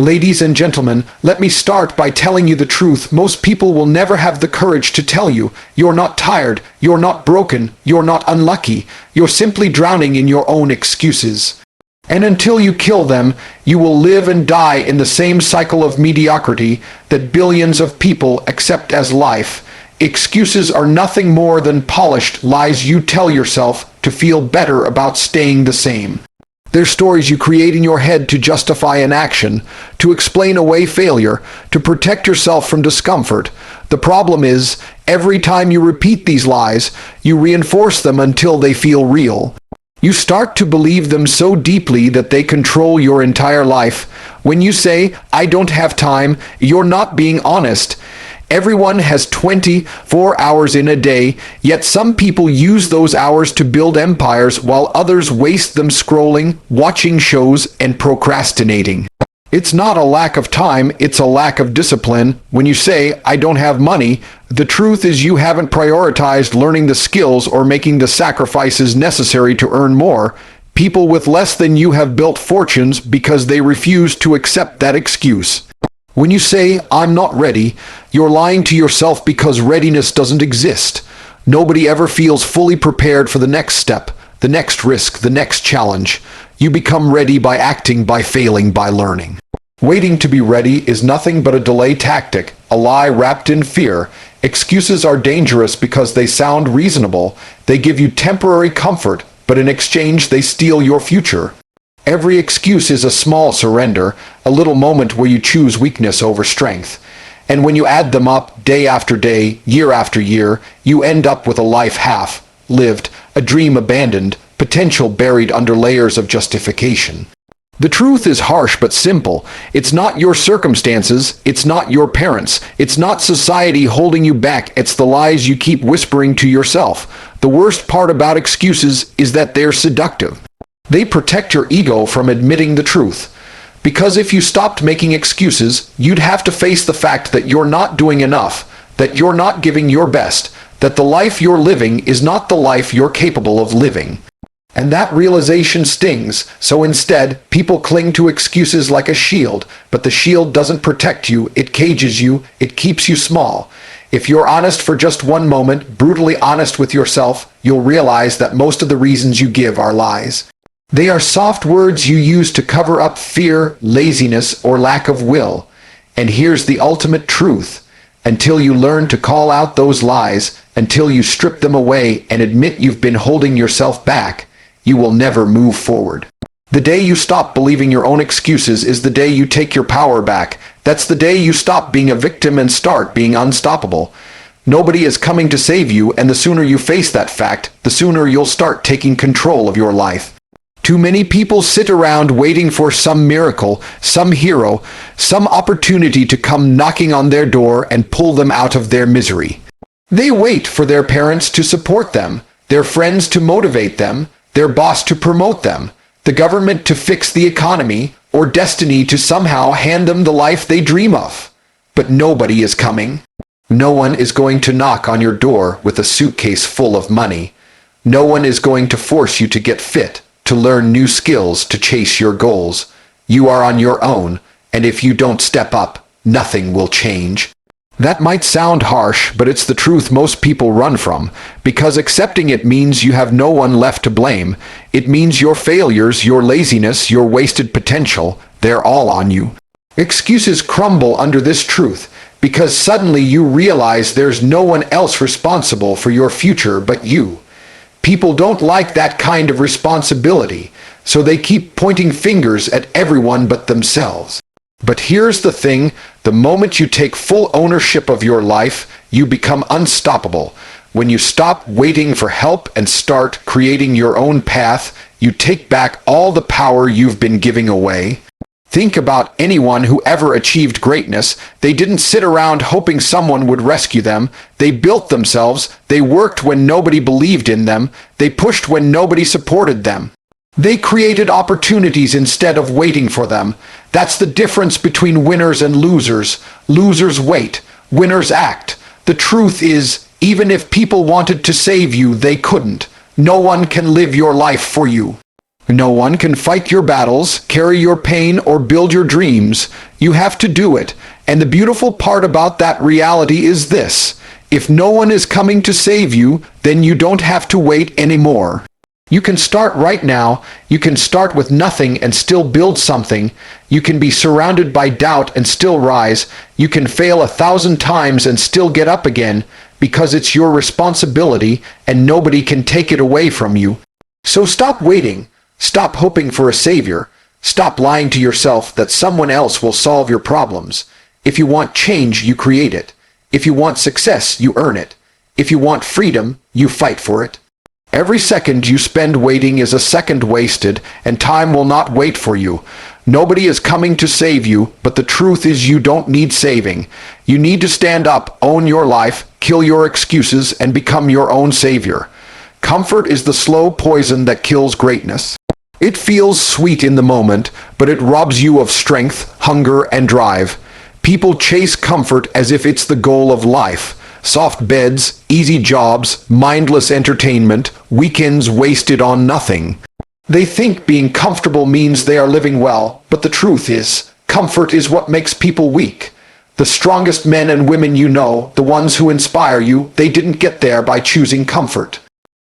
Ladies and gentlemen, let me start by telling you the truth. Most people will never have the courage to tell you, you're not tired, you're not broken, you're not unlucky, you're simply drowning in your own excuses. And until you kill them, you will live and die in the same cycle of mediocrity that billions of people accept as life. Excuses are nothing more than polished lies you tell yourself to feel better about staying the same. They're stories you create in your head to justify inaction, to explain away failure, to protect yourself from discomfort. The problem is, every time you repeat these lies, you reinforce them until they feel real. You start to believe them so deeply that they control your entire life. When you say, "I don't have time," you're not being honest. Everyone has 24 hours in a day, yet some people use those hours to build empires while others waste them scrolling, watching shows, and procrastinating. It's not a lack of time, it's a lack of discipline. When you say, "I don't have money," the truth is you haven't prioritized learning the skills or making the sacrifices necessary to earn more. People with less than you have built fortunes because they refuse to accept that excuse. When you say, "I'm not ready," you're lying to yourself because readiness doesn't exist. Nobody ever feels fully prepared for the next step, the next risk, the next challenge. You become ready by acting, by failing, by learning. Waiting to be ready is nothing but a delay tactic, a lie wrapped in fear. Excuses are dangerous because they sound reasonable. They give you temporary comfort, but in exchange they steal your future. Every excuse is a small surrender, a little moment where you choose weakness over strength. And when you add them up, day after day, year after year, you end up with a life half lived, a dream abandoned, potential buried under layers of justification. The truth is harsh but simple. It's not your circumstances, it's not your parents, it's not society holding you back, it's the lies you keep whispering to yourself. The worst part about excuses is that they're seductive. They protect your ego from admitting the truth. Because if you stopped making excuses, you'd have to face the fact that you're not doing enough, that you're not giving your best, that the life you're living is not the life you're capable of living. And that realization stings, so instead, people cling to excuses like a shield, but the shield doesn't protect you, it cages you, it keeps you small. If you're honest for just one moment, brutally honest with yourself, you'll realize that most of the reasons you give are lies. They are soft words you use to cover up fear, laziness, or lack of will. And here's the ultimate truth. Until you learn to call out those lies, until you strip them away and admit you've been holding yourself back, you will never move forward. The day you stop believing your own excuses is the day you take your power back. That's the day you stop being a victim and start being unstoppable. Nobody is coming to save you, and the sooner you face that fact, the sooner you'll start taking control of your life. Too many people sit around waiting for some miracle, some hero, some opportunity to come knocking on their door and pull them out of their misery. They wait for their parents to support them, their friends to motivate them, their boss to promote them, the government to fix the economy, or destiny to somehow hand them the life they dream of. But nobody is coming. No one is going to knock on your door with a suitcase full of money. No one is going to force you to get fit, to learn new skills, to chase your goals. You are on your own, and if you don't step up, nothing will change. That might sound harsh, but it's the truth most people run from, because accepting it means you have no one left to blame. It means your failures, your laziness, your wasted potential, they're all on you. Excuses crumble under this truth, because suddenly you realize there's no one else responsible for your future but you. People don't like that kind of responsibility, so they keep pointing fingers at everyone but themselves. But here's the thing, the moment you take full ownership of your life, you become unstoppable. When you stop waiting for help and start creating your own path, you take back all the power you've been giving away. Think about anyone who ever achieved greatness. They didn't sit around hoping someone would rescue them. They built themselves. They worked when nobody believed in them. They pushed when nobody supported them. They created opportunities instead of waiting for them. That's the difference between winners and losers. Losers wait. Winners act. The truth is, even if people wanted to save you, they couldn't. No one can live your life for you. No one can fight your battles, carry your pain, or build your dreams. You have to do it. And the beautiful part about that reality is this: if no one is coming to save you, then you don't have to wait anymore. You can start right now. You can start with nothing and still build something. You can be surrounded by doubt and still rise. You can fail 1,000 times and still get up again, because it's your responsibility and nobody can take it away from you. So stop waiting. Stop hoping for a savior. Stop lying to yourself that someone else will solve your problems. If you want change, you create it. If you want success, you earn it. If you want freedom, you fight for it. Every second you spend waiting is a second wasted, and time will not wait for you. Nobody is coming to save you, but the truth is you don't need saving. You need to stand up, own your life, kill your excuses, and become your own savior. Comfort is the slow poison that kills greatness. It feels sweet in the moment, but it robs you of strength, hunger, and drive. People chase comfort as if it's the goal of life. Soft beds, easy jobs, mindless entertainment, weekends wasted on nothing. They think being comfortable means they are living well, but the truth is, comfort is what makes people weak. The strongest men and women you know, the ones who inspire you, they didn't get there by choosing comfort.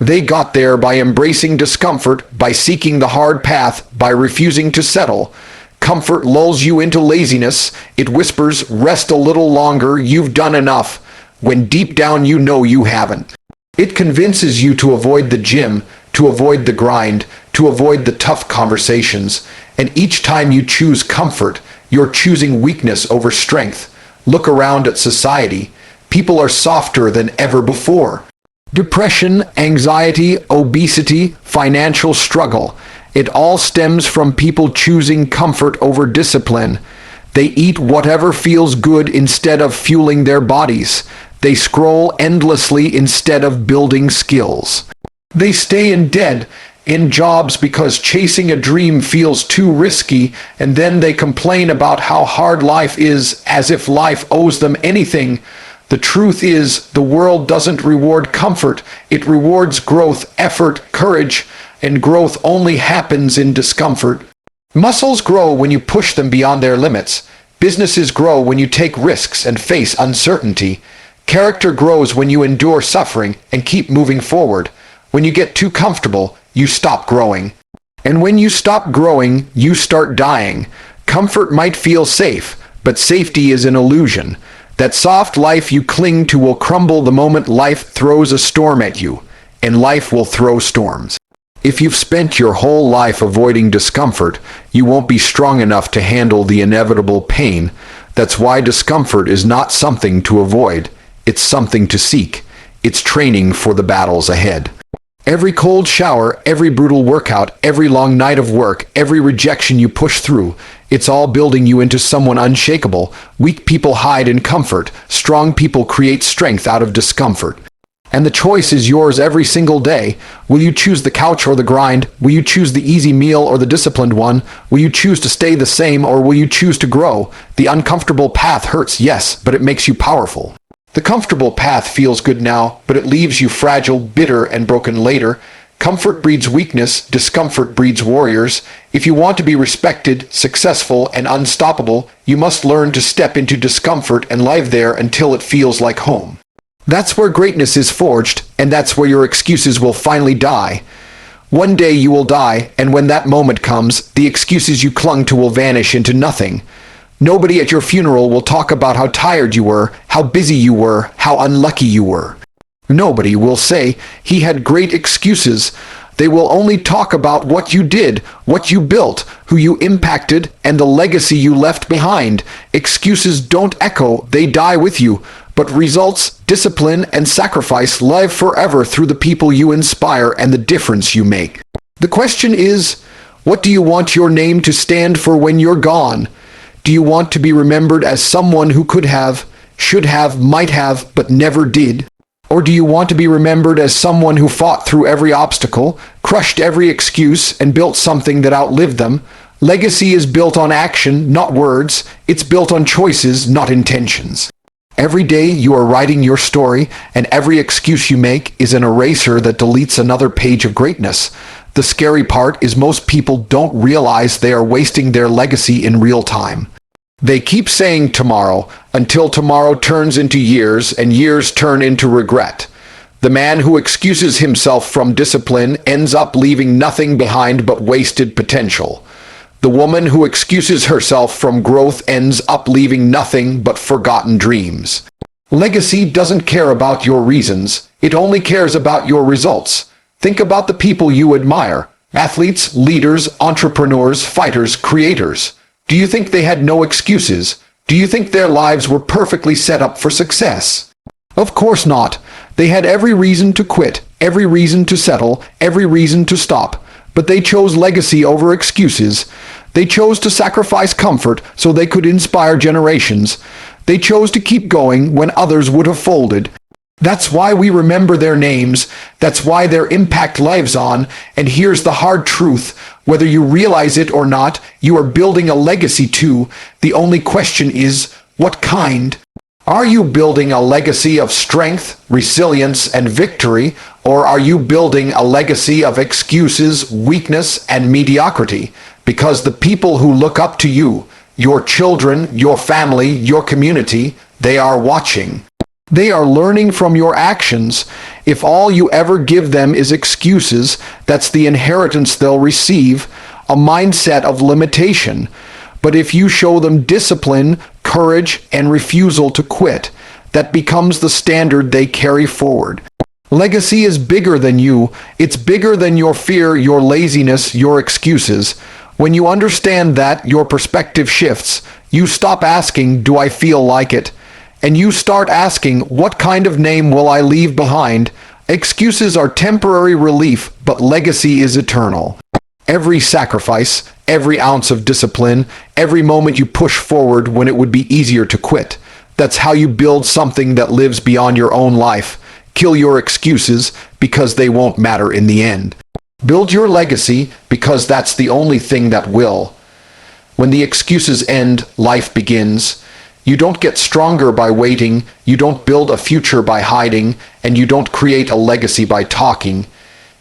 They got there by embracing discomfort, by seeking the hard path, by refusing to settle. Comfort lulls you into laziness. It whispers, rest a little longer, you've done enough, when deep down you know you haven't. It convinces you to avoid the gym, to avoid the grind, to avoid the tough conversations. And each time you choose comfort, you're choosing weakness over strength. Look around at society. People are softer than ever before. Depression, anxiety, obesity, financial struggle. It all stems from people choosing comfort over discipline. They eat whatever feels good instead of fueling their bodies. They scroll endlessly instead of building skills. They stay in debt, in jobs because chasing a dream feels too risky, and then they complain about how hard life is, as if life owes them anything. The truth is, the world doesn't reward comfort. It rewards growth, effort, courage, and growth only happens in discomfort. Muscles grow when you push them beyond their limits. Businesses grow when you take risks and face uncertainty. Character grows when you endure suffering and keep moving forward. When you get too comfortable, you stop growing. And when you stop growing, you start dying. Comfort might feel safe, but safety is an illusion. That soft life you cling to will crumble the moment life throws a storm at you, and life will throw storms. If you've spent your whole life avoiding discomfort, you won't be strong enough to handle the inevitable pain. That's why discomfort is not something to avoid. It's something to seek. It's training for the battles ahead. Every cold shower, every brutal workout, every long night of work, every rejection you push through, it's all building you into someone unshakable. Weak people hide in comfort. Strong people create strength out of discomfort. And the choice is yours every single day. Will you choose the couch or the grind? Will you choose the easy meal or the disciplined one? Will you choose to stay the same or will you choose to grow? The uncomfortable path hurts, yes, but it makes you powerful. The comfortable path feels good now, but it leaves you fragile, bitter, and broken later. Comfort breeds weakness, discomfort breeds warriors. If you want to be respected, successful, and unstoppable, you must learn to step into discomfort and live there until it feels like home. That's where greatness is forged, and that's where your excuses will finally die. One day you will die, and when that moment comes, the excuses you clung to will vanish into nothing. Nobody at your funeral will talk about how tired you were, how busy you were, how unlucky you were. Nobody will say, he had great excuses. They will only talk about what you did, what you built, who you impacted, and the legacy you left behind. Excuses don't echo, they die with you. But results, discipline, and sacrifice live forever through the people you inspire and the difference you make. The question is, what do you want your name to stand for when you're gone? Do you want to be remembered as someone who could have, should have, might have, but never did? Or do you want to be remembered as someone who fought through every obstacle, crushed every excuse, and built something that outlived them? Legacy is built on action, not words. It's built on choices, not intentions. Every day you are writing your story, and every excuse you make is an eraser that deletes another page of greatness. The scary part is most people don't realize they are wasting their legacy in real time. They keep saying tomorrow, until tomorrow turns into years and years turn into regret. The man who excuses himself from discipline ends up leaving nothing behind but wasted potential. The woman who excuses herself from growth ends up leaving nothing but forgotten dreams. Legacy doesn't care about your reasons, it only cares about your results. Think about the people you admire: athletes, leaders, entrepreneurs, fighters, creators. Do you think they had no excuses? Do you think their lives were perfectly set up for success? Of course not. They had every reason to quit, every reason to settle, every reason to stop. But they chose legacy over excuses. They chose to sacrifice comfort so they could inspire generations. They chose to keep going when others would have folded. That's why we remember their names. That's why their impact lives on. And here's the hard truth. Whether you realize it or not, you are building a legacy too. The only question is, what kind? Are you building a legacy of strength, resilience, and victory, or are you building a legacy of excuses, weakness, and mediocrity? Because the people who look up to you, your children, your family, your community, they are watching. They are learning from your actions. If all you ever give them is excuses, that's the inheritance they'll receive, a mindset of limitation. But if you show them discipline, courage, and refusal to quit, that becomes the standard they carry forward. Legacy is bigger than you. It's bigger than your fear, your laziness, your excuses. When you understand that, your perspective shifts. You stop asking, "Do I feel like it?" And you start asking, "What kind of name will I leave behind?" Excuses are temporary relief, but legacy is eternal. Every sacrifice, every ounce of discipline, every moment you push forward when it would be easier to quit. That's how you build something that lives beyond your own life. Kill your excuses because they won't matter in the end. Build your legacy because that's the only thing that will. When the excuses end, life begins. You don't get stronger by waiting, you don't build a future by hiding, and you don't create a legacy by talking.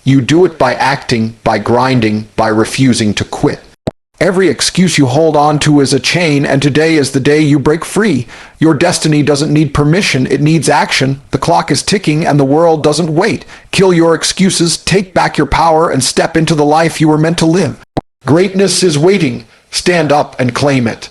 You do it by acting, by grinding, by refusing to quit. Every excuse you hold on to is a chain, and today is the day you break free. Your destiny doesn't need permission, it needs action. The clock is ticking and the world doesn't wait. Kill your excuses, take back your power, and step into the life you were meant to live. Greatness is waiting. Stand up and claim it.